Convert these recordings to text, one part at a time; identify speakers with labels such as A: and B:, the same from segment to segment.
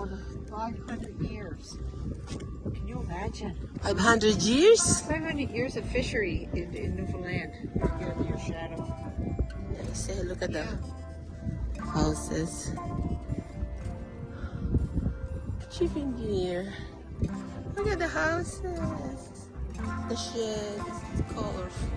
A: more than 500 years. Can you imagine?
B: 500 years?
A: 500 years of fishery in Newfoundland. You're your shadow.
B: Say, look at the houses. Chief engineer. Look at the houses. The sheds. It's colorful.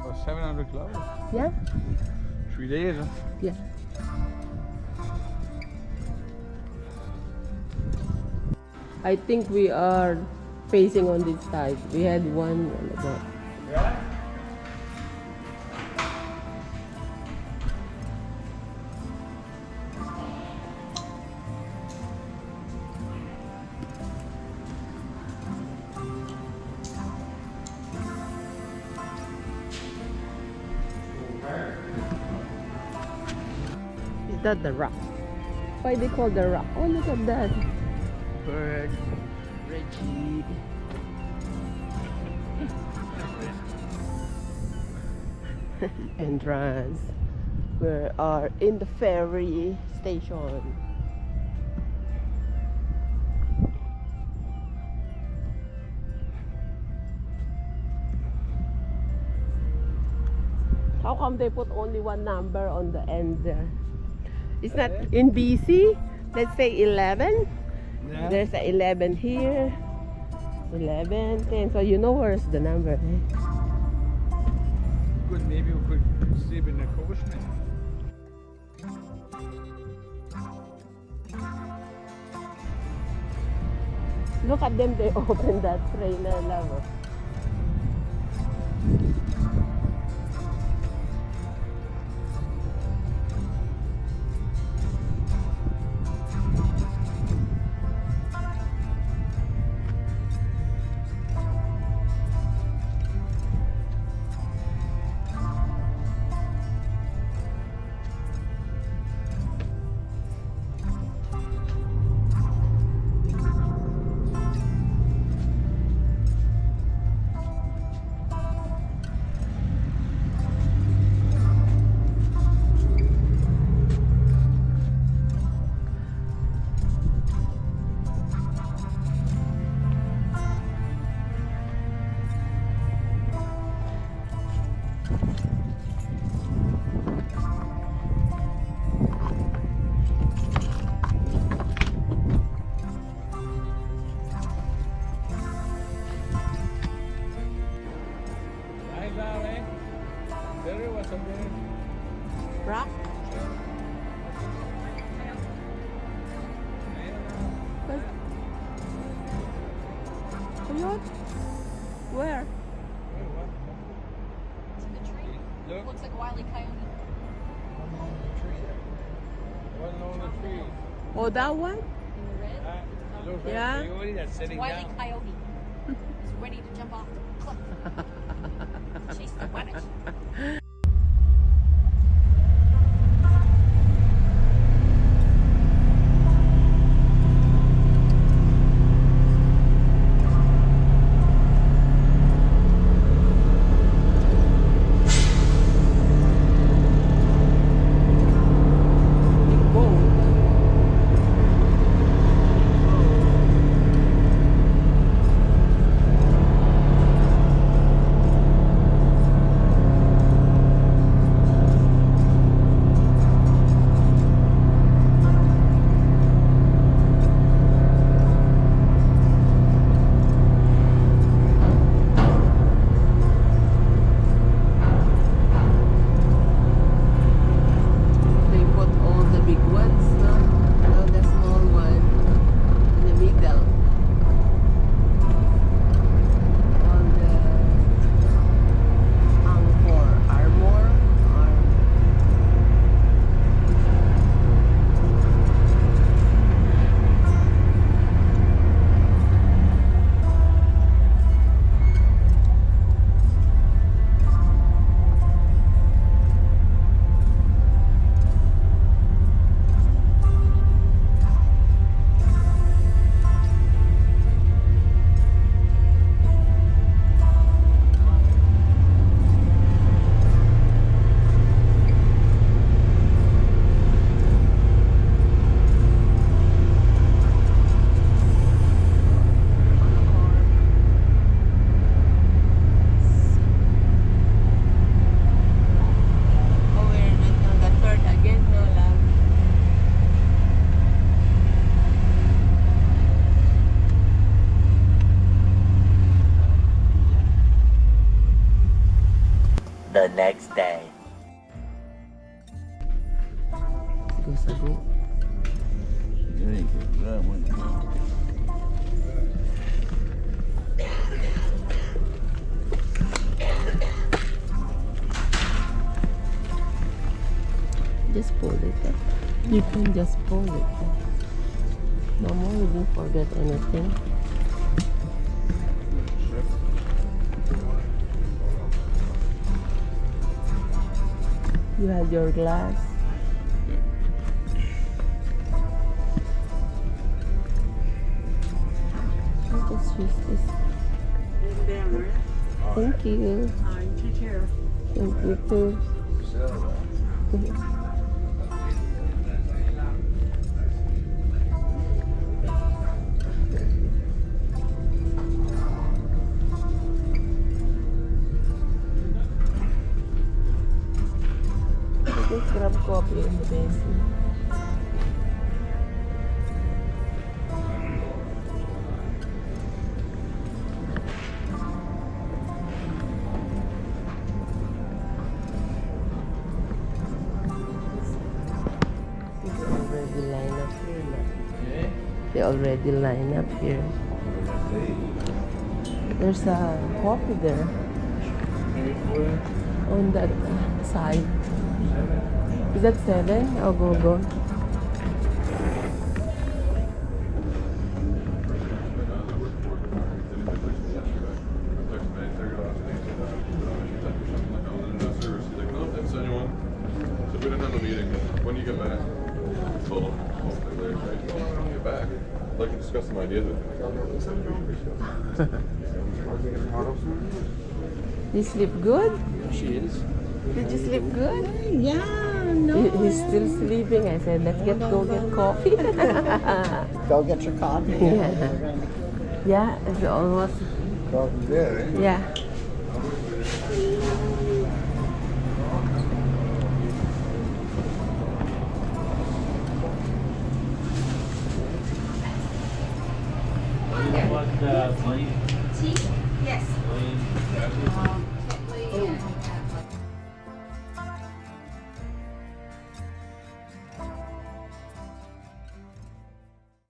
C: For 700 kilometers?
B: Yeah?
C: 3 days, huh?
B: Yeah. I think we are facing on this side. We had one.
C: Yeah?
B: Is that the rock? Why they call the rock? Oh, look at that. Bird. Reggie. Entrance. We are in the ferry station. How come they put only one number on the end there? It's not in BC. Let's say 11.
C: Yeah.
B: There's a 11 here. 11, 10. So you know where's the number. Eh?
C: Good, maybe we could sleep in the coast.
B: Look at them, they open that trailer level. Rock? What? Where?
D: It's in the tree.
C: Look.
D: Looks like a wily coyote.
C: One on the tree.
B: Oh, that one?
D: In the red.
C: Looks like
B: Yeah.
C: a coyote that's sitting
D: Wily
C: down.
D: coyote. He's ready to jump off the cliff. Chase the rabbit.
B: years ago. Just pull it up. You can just pull it up. Mama, we didn't forget anything. You had your glass. I'll just use this. Thank you.
A: Take care.
B: Thank you too. Just grab coffee in the basement. They already line up here. There's a coffee there on that side. Is that 7? I'll go.
E: We didn't have a meeting. When do you get back? Well, hopefully later. When you get back, I'd like to discuss some ideas with you.
B: You sleep good?
C: She is.
B: Did you sleep good?
A: Yeah, no.
B: He's still sleeping. I said, let's go get coffee.
A: Go get your coffee.
B: Yeah. Yeah, it's almost.
C: Coffee there, eh?
B: Yeah.
D: Tea? Yes.